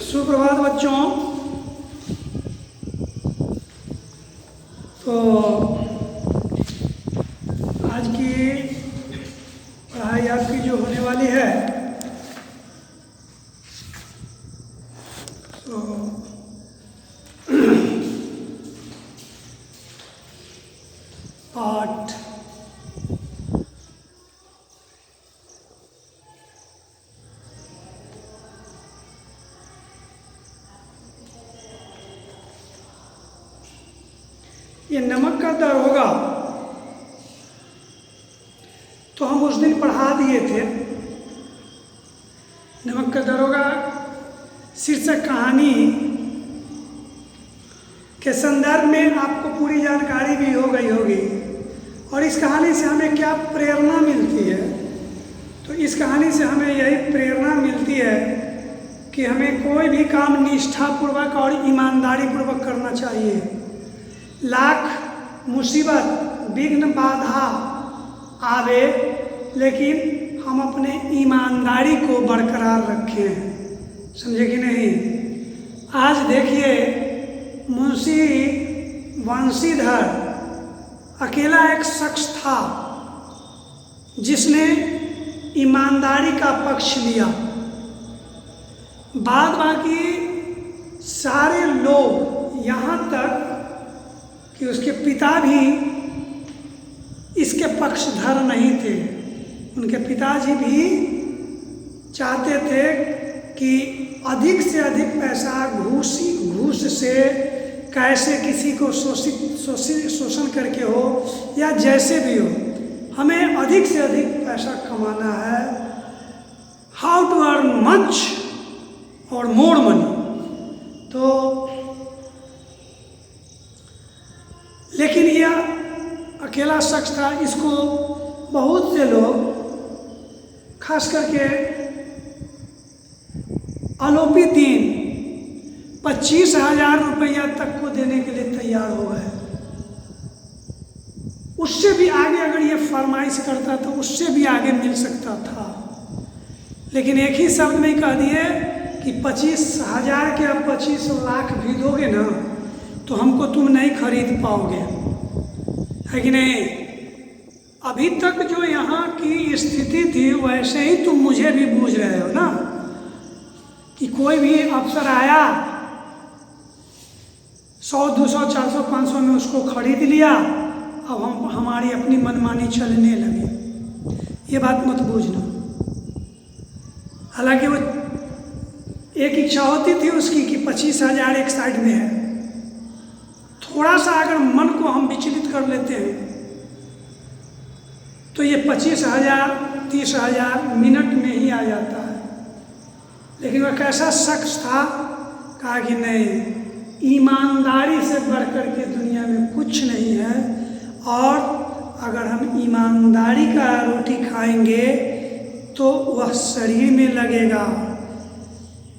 सुप्रभात बच्चों। तो आज की पढ़ाई आपकी जो होने वाली है तो पाठ ये नमक का दरोगा तो हम उस दिन पढ़ा दिए थे। नमक का दरोगा शीर्षक कहानी के संदर्भ में आपको पूरी जानकारी भी हो गई होगी और इस कहानी से हमें क्या प्रेरणा मिलती है। तो इस कहानी से हमें यही प्रेरणा मिलती है कि हमें कोई भी काम निष्ठापूर्वक और ईमानदारी पूर्वक करना चाहिए। लाख मुसीबत विघ्न बाधा आवे लेकिन हम अपने ईमानदारी को बरकरार रखें। समझे कि नहीं? आज देखिए मुंशी वंशीधर अकेला एक शख्स था जिसने ईमानदारी का पक्ष लिया। बाद बाकी सारे लोग यहाँ तक कि उसके पिता भी इसके पक्षधर नहीं थे। उनके पिताजी भी चाहते थे कि अधिक से अधिक पैसा घूस से कैसे किसी को शोषण करके हो या जैसे भी हो, हमें अधिक से अधिक पैसा कमाना है। हाउ टू अर्न मच और मोर मनी। तो लेकिन यह अकेला शख्स था। इसको बहुत से लोग खास करके आलोपी दिन 25,000 रुपया तक को देने के लिए तैयार हो गए। उससे भी आगे अगर ये फरमाइश करता तो उससे भी आगे मिल सकता था, लेकिन एक ही शब्द में कह दिए कि 25,000 के अब 25 लाख भी दोगे ना तो हमको तुम नहीं खरीद पाओगे, है कि नहीं? अभी तक जो यहाँ की स्थिति थी वैसे ही तुम मुझे भी बूझ रहे हो ना कि कोई भी अफसर आया 100, 200, 400, 500 में उसको खरीद लिया, अब हम हमारी अपनी मनमानी चलने लगी। ये बात मत बूझना। हालांकि वो एक इच्छा होती थी उसकी कि 25,000 एक साइड में है। थोड़ा सा अगर मन को हम विचलित कर लेते हैं तो ये 25,000, 30,000 मिनट में ही आ जाता है। लेकिन वह कैसा शख्स था, कहा कि नहीं, ईमानदारी से बढ़कर के दुनिया में कुछ नहीं है और अगर हम ईमानदारी का रोटी खाएंगे तो वह शरीर में लगेगा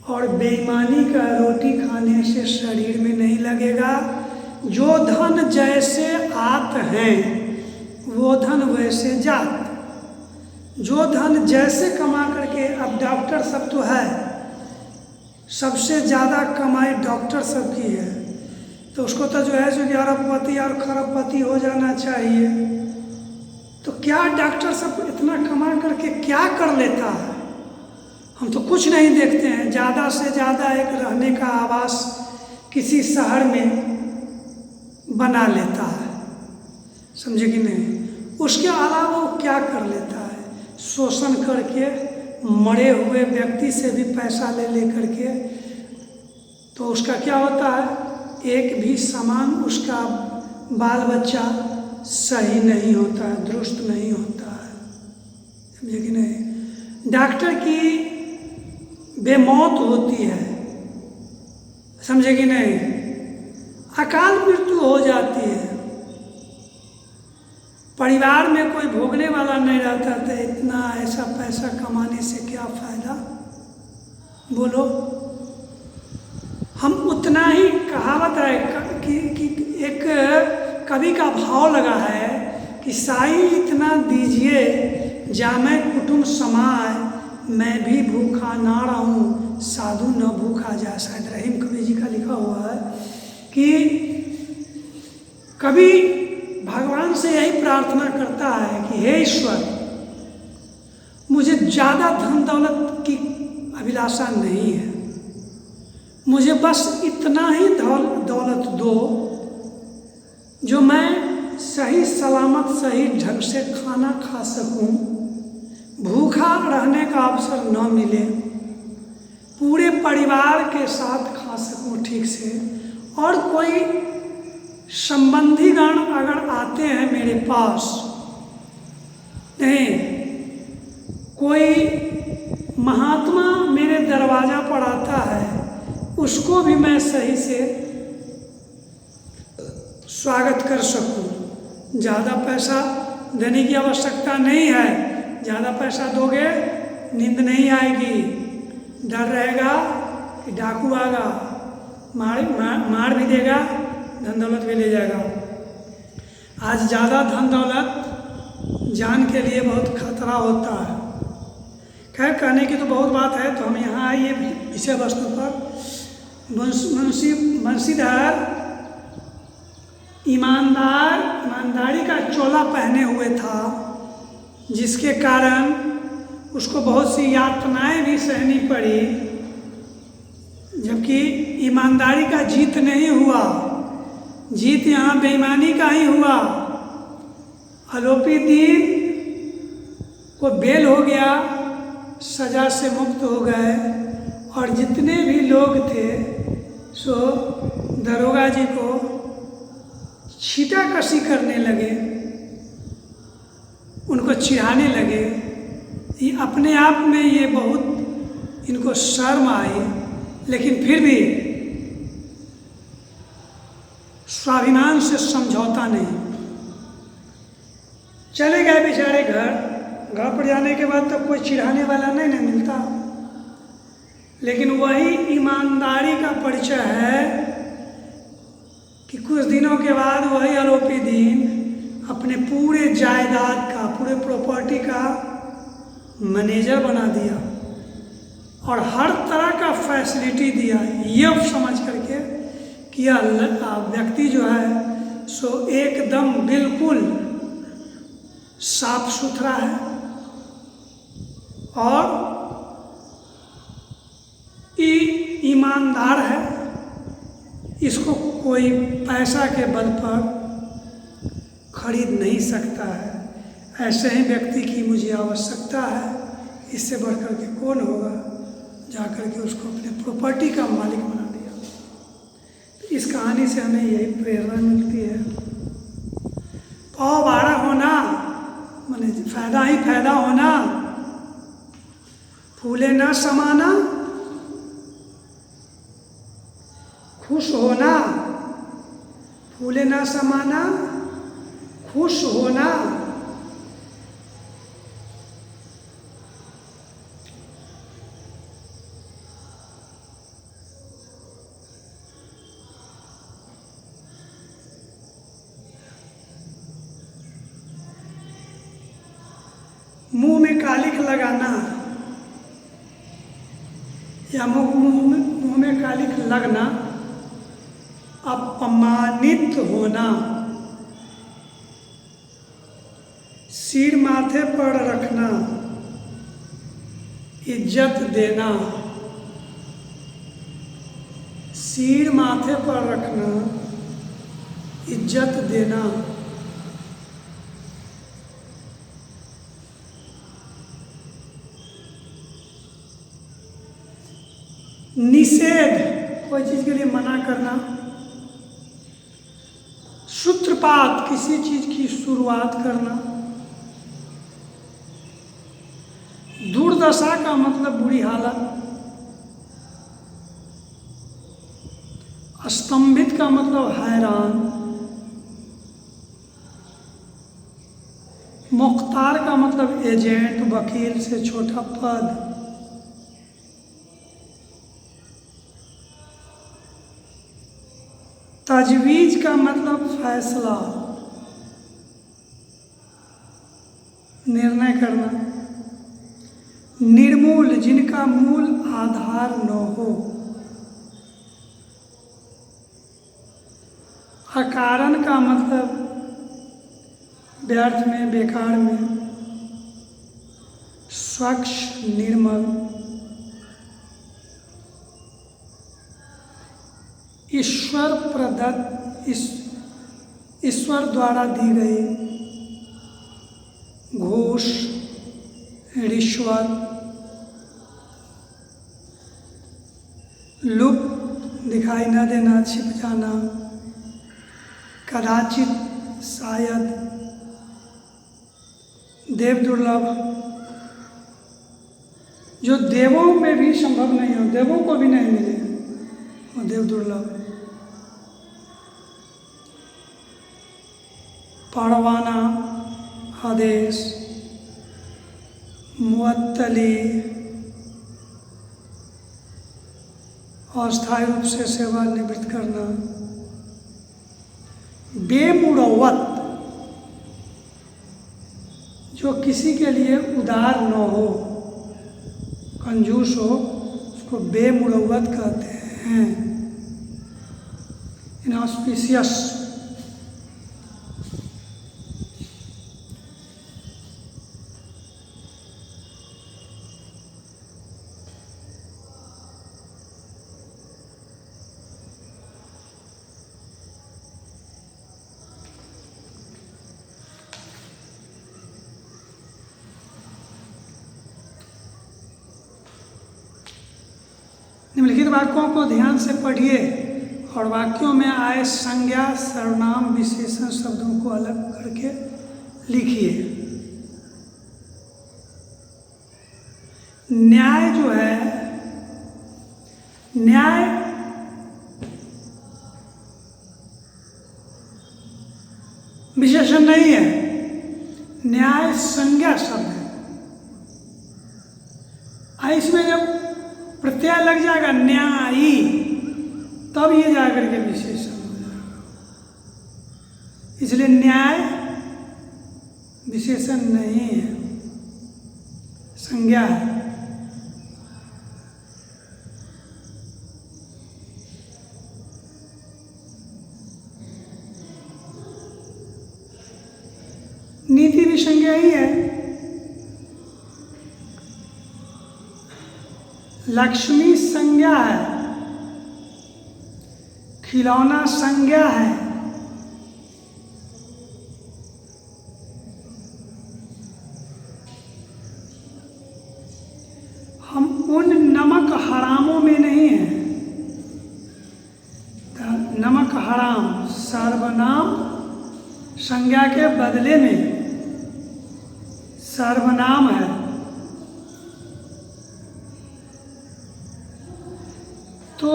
और बेईमानी का रोटी खाने से शरीर में नहीं लगेगा। जो धन जैसे आत हैं वो धन वैसे जात। जो धन जैसे कमा करके, अब डॉक्टर सब तो है, सबसे ज़्यादा कमाई डॉक्टर सब की है, तो उसको तो जो है जो कि अरबपति और खरबपति हो जाना चाहिए। तो क्या डॉक्टर सब इतना कमा करके क्या कर लेता है? हम तो कुछ नहीं देखते हैं। ज़्यादा से ज़्यादा एक रहने का आवास किसी शहर में बना लेता है, समझे कि नहीं? उसके अलावा वो क्या कर लेता है? शोषण करके मरे हुए व्यक्ति से भी पैसा ले करके, तो उसका क्या होता है? एक भी सामान उसका बाल बच्चा सही नहीं होता है, दुरुस्त नहीं होता है, समझे कि नहीं? डॉक्टर की बेमौत होती है, समझे कि नहीं? अकाल मृत्यु हो जाती है। परिवार में कोई भोगने वाला नहीं रहता था। इतना ऐसा पैसा कमाने से क्या फायदा? बोलो। हम उतना ही, कहावत है कि एक कवि का भाव लगा है कि साईं इतना दीजिए जामै कुटुंब समाय, मैं भी भूखा ना रहूं साधु न भूखा जाए। शायद रहीम कबीर जी का लिखा हुआ है कि कभी भगवान से यही प्रार्थना करता है कि हे ईश्वर, मुझे ज़्यादा धन दौलत की अभिलाषा नहीं है, मुझे बस इतना ही दौलत दो जो मैं सही सलामत सही ढंग से खाना खा सकूं, भूखा रहने का अवसर न मिले, पूरे परिवार के साथ खा सकूं ठीक से, और कोई संबंधीगण अगर आते हैं मेरे पास, नहीं कोई महात्मा मेरे दरवाज़ा पर आता है, उसको भी मैं सही से स्वागत कर सकूं। ज़्यादा पैसा देने की आवश्यकता नहीं है। ज़्यादा पैसा दोगे नींद नहीं आएगी, डर रहेगा कि डाकू आएगा, मार भी देगा, धन दौलत भी ले जाएगा। आज ज़्यादा धन दौलत जान के लिए बहुत खतरा होता है। खैर, कहने की तो बहुत बात है, तो हम यहाँ आइए विषय वस्तु पर। बंशीधर ईमानदारी का चोला पहने हुए था, जिसके कारण उसको बहुत सी यातनाएं भी सहनी पड़ी, जबकि ईमानदारी का जीत नहीं हुआ, जीत यहाँ बेईमानी का ही हुआ। आरोपी को बेल हो गया, सजा से मुक्त हो गए, और जितने भी लोग थे सो दरोगा जी को छीटाकशी करने लगे, उनको चिढ़ाने लगे। ये अपने आप में ये बहुत इनको शर्म आई, लेकिन फिर भी स्वाभिमान से समझौता नहीं। चले गए बेचारे घर पर जाने के बाद तब कोई चिढ़ाने वाला नहीं मिलता, लेकिन वही ईमानदारी का परिचय है कि कुछ दिनों के बाद वही आरोपी अपने पूरे जायदाद का, पूरे प्रॉपर्टी का मैनेजर बना दिया और हर तरह का फैसिलिटी दिया, ये समझ करके कि यह व्यक्ति जो है सो एकदम बिल्कुल साफ सुथरा है और ईमानदार है, इसको कोई पैसा के बल पर खरीद नहीं सकता है। ऐसे ही व्यक्ति की मुझे आवश्यकता है, इससे बढ़कर के कौन होगा। जाकर के उसको अपने प्रॉपर्टी का मालिक बना दिया। तो इस कहानी से हमें यही प्रेरणा मिलती है। पाव भाड़ा होना माने फायदा ही फायदा होना, फूले ना समाना, खुश होना, फूले ना समाना, खुश होना। मुंह में कालिख लगाना या मुंह में कालिख लगना, अपमानित होना, सिर माथे पर रखना, इज्जत देना, सिर माथे पर रखना, इज्जत देना, निषेध, कोई चीज के लिए मना करना, सूत्रपात, किसी चीज की शुरुआत करना, दुर्दशा का मतलब बुरी हालत, स्तंभित का मतलब हैरान, मुख्तार का मतलब एजेंट, वकील से छोटा पद, तजवीज का मतलब फैसला, निर्णय करना, निर्मूल, जिनका मूल आधार न हो। अकारण का मतलब व्यर्थ में, बेकार में। स्वच्छ, निर्मल। ईश्वर प्रदत्त, ईश्वर द्वारा दी गई। घूस, रिश्वत, लुप्त, दिखाई न देना, छिप जाना, कदाचित, शायद, देव दुर्लभ, जो देवों में भी संभव नहीं हो, देवों को भी नहीं मिले, वो देव दुर्लभ। परवाना, आदेश, मुअत्तली, अस्थायी रूप से सेवानिवृत्त करना। बेमुरौवत, जो किसी के लिए उदार न हो, कंजूस हो, उसको बेमुरौवत कहते हैं। इनऑस्पिशियस। निम्नलिखित वाक्यों को ध्यान से पढ़िए और वाक्यों में आए संज्ञा, सर्वनाम, विशेषण शब्दों को अलग करके लिखिए। न्याय जो है, न्याय विशेषण नहीं है, न्याय संज्ञा शब्द है। इसमें जब प्रत्यय लग जाएगा न्यायी, तब ये जाकर के विशेषण हो जाएगा। इसलिए न्याय विशेषण नहीं है, संज्ञा है। नीति भी संज्ञा ही है। लक्ष्मी संज्ञा है, खिलौना संज्ञा है, हम उन नमक हरामों में नहीं हैं। नमक हराम सर्वनाम संज्ञा के बदले में सर्वनाम है। तो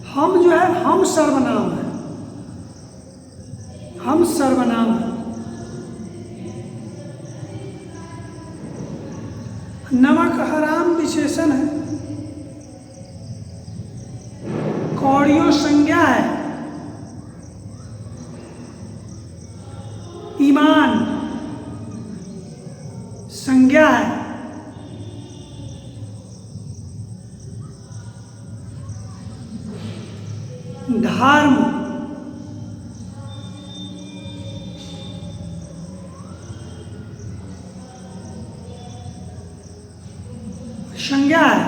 हम जो है, हम सर्वनाम है, हम सर्वनाम है। नमक हराम विशेषण है। कौड़ियों संज्ञा है। ईमान संज्ञा है। धर्म संज्ञा है।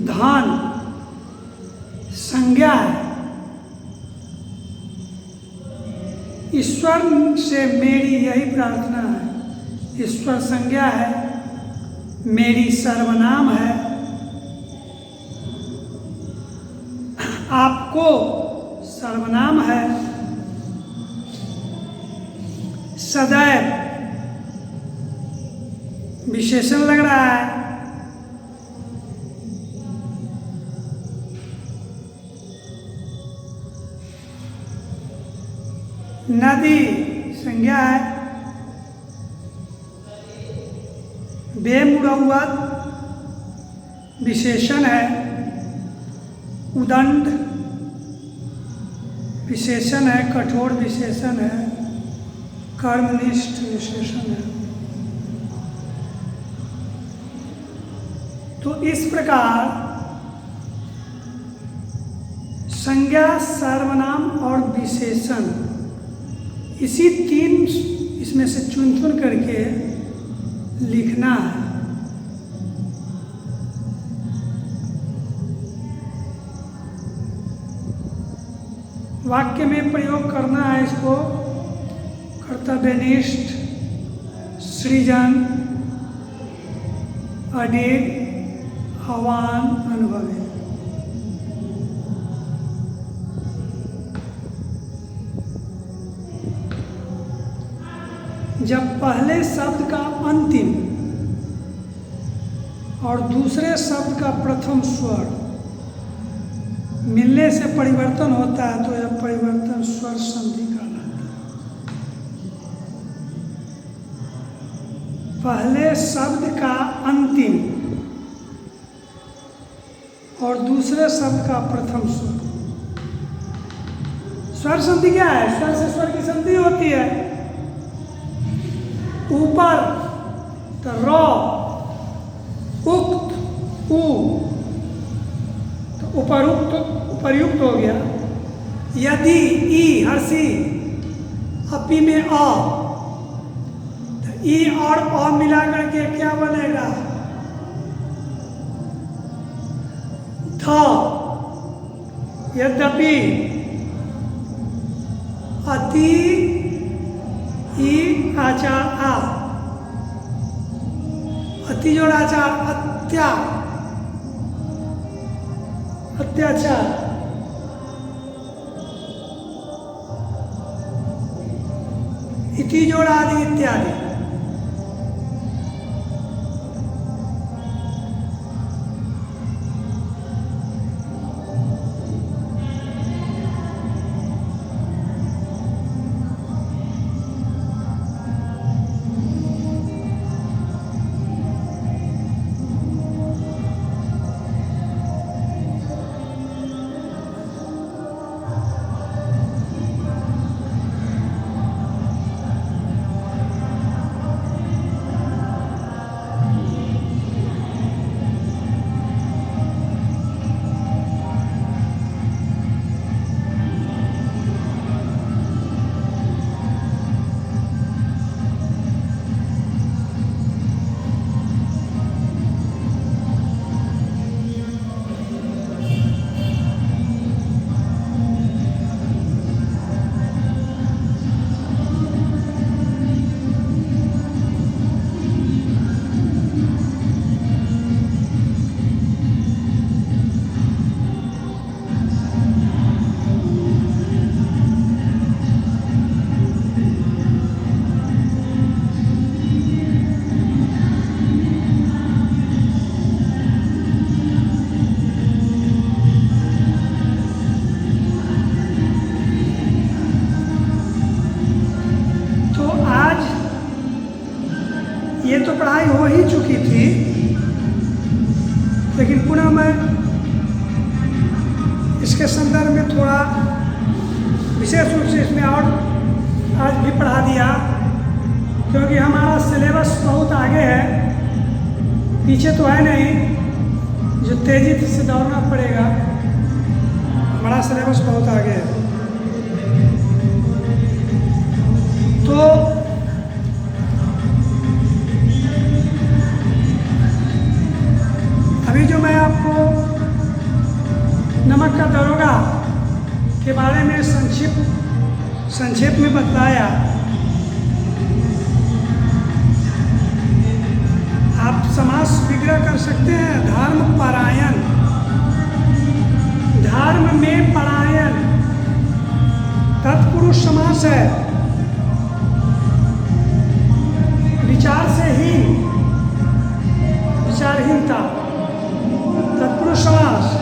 धन संज्ञा है। ईश्वर से मेरी यही प्रार्थना है। ईश्वर संज्ञा है, मेरी सर्वनाम है। आपको सर्वनाम है। सदैव विशेषण लग रहा है। नदी संज्ञा है। बेमुरौवत विशेषण है। उदंड विशेषण है। कठोर विशेषण है। कर्मनिष्ठ विशेषण है। तो इस प्रकार संज्ञा, सर्वनाम और विशेषण, इसी तीन इसमें से चुन चुन करके लिखना है। वाक्य में प्रयोग करना है इसको। कर्तव्यनिष्ठ, सृजन, अडिग, आह्वान, अनुभवी। जब पहले शब्द का अंतिम और दूसरे शब्द का प्रथम स्वर मिलने से परिवर्तन होता है तो यह परिवर्तन स्वर संधि कहलाता है। पहले शब्द का अंतिम और दूसरे शब्द का प्रथम स्वर। स्वर संधि क्या है? स्वर से स्वर की संधि होती है। ऊपर तो र, उक्त, उ, तो उपर्युक्त हो गया। यदि, ई, हर्षी, अपी में अ, तो ई और अ मिला करके क्या बनेगा? ध। यद्यपि, अति, ई, आचार, आ, अति जोड़ आचार, अत्याचार, इति जोड़ आदि इत्यादि। ये तो पढ़ाई हो ही चुकी थी, लेकिन पुनः मैं इसके संदर्भ में थोड़ा विशेष रूप से इसमें और आज भी पढ़ा दिया, क्योंकि हमारा सिलेबस बहुत आगे है, पीछे तो है नहीं जो तेजी से दौड़ना पड़ेगा। हमारा सिलेबस बहुत आगे है। तो अभी जो मैं आपको नमक का दरोगा के बारे में संक्षेप में बतलाया, आप समास विग्रह कर सकते हैं। धर्म परायण, धर्म में परायण तत्पुरुष समास है। विचार से हीन, विचारहीनता तत्पुरुष समास।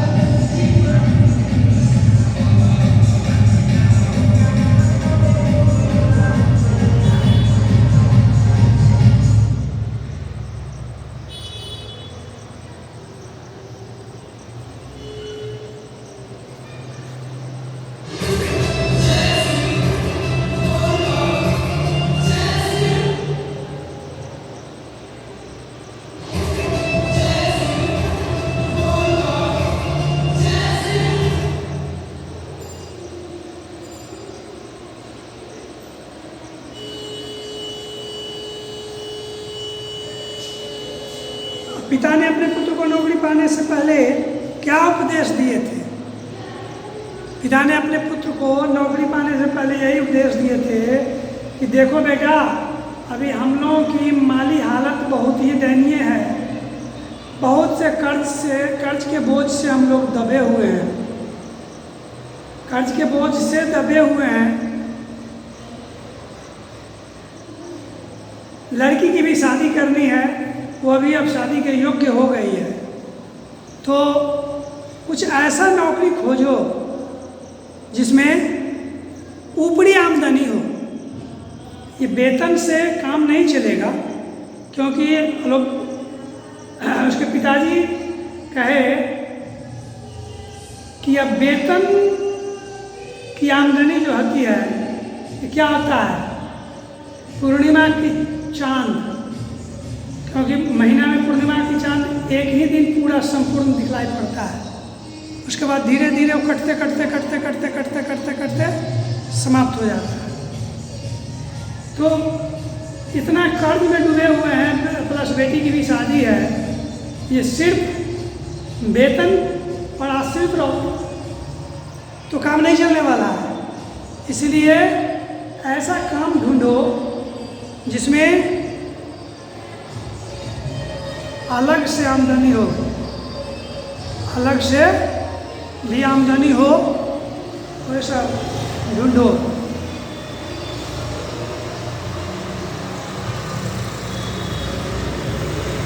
पिता ने अपने पुत्र को नौकरी पाने से पहले क्या उपदेश दिए थे? पिता ने अपने पुत्र को नौकरी पाने से पहले यही उपदेश दिए थे कि देखो बेटा, अभी हम लोगों की माली हालत बहुत ही दयनीय है। बहुत से कर्ज के बोझ से हम लोग दबे हुए हैं। कर्ज के बोझ से दबे हुए हैं। लड़की की भी शादी करनी है, वो भी अब शादी के योग्य हो गई है। तो कुछ ऐसा नौकरी खोजो जिसमें ऊपरी आमदनी हो। ये वेतन से काम नहीं चलेगा, क्योंकि लोग उसके पिताजी कहे कि अब वेतन की आमदनी जो होती है ये क्या होता है? पूर्णिमा की चांद, क्योंकि महीना में पूर्णिमा की चांद एक ही दिन पूरा संपूर्ण दिखलाई पड़ता है। उसके बाद धीरे धीरे वो कटते कटते कटते कटते कटते कटते कटते समाप्त हो जाता है। तो इतना कर्ज में डूबे हुए हैं, प्लस बेटी की भी शादी है। ये सिर्फ वेतन पर आश्रित रहो तो काम नहीं चलने वाला है। इसलिए ऐसा काम ढूंढो जिसमें अलग से आमदनी हो, अलग से भी आमदनी हो, वैसा ढूंढो।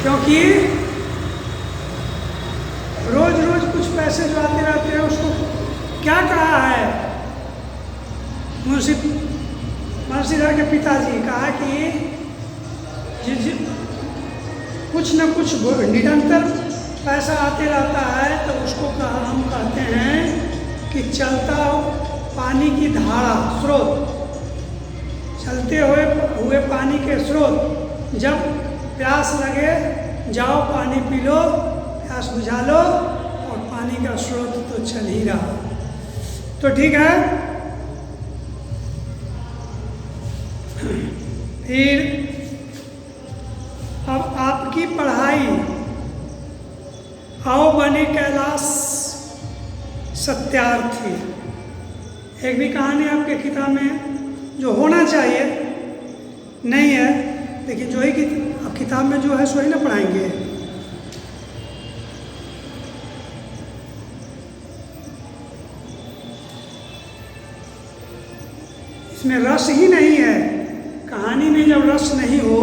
क्योंकि रोज रोज कुछ पैसे जो आते रहते हैं, उसको क्या कहा है मुंशीधर के पिताजी? कहा कि कुछ न कुछ निरंतर पैसा आते रहता है, तो उसको हम कहते हैं कि चलता पानी की धारा, स्रोत, चलते हुए पानी के स्रोत। जब प्यास लगे जाओ पानी पी लो, प्यास बुझा लो, और पानी का स्रोत तो चल ही रहा। तो ठीक है, फिर अब आपकी पढ़ाई, आओ बने कैलाश सत्यार्थी। एक भी कहानी आपके किताब में जो होना चाहिए नहीं है, लेकिन जो ही अब किताब में जो है सो ही ना पढ़ाएंगे। इसमें रस ही नहीं है। कहानी में जब रस नहीं हो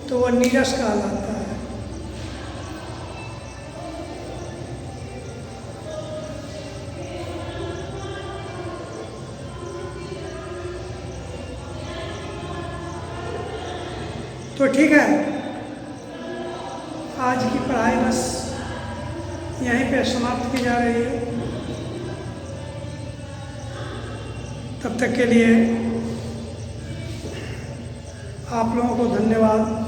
तो वह नीरस कहलाता है। तो ठीक है, आज की पढ़ाई बस यहीं पे समाप्त की जा रही है। तब तक के लिए आप लोगों को धन्यवाद।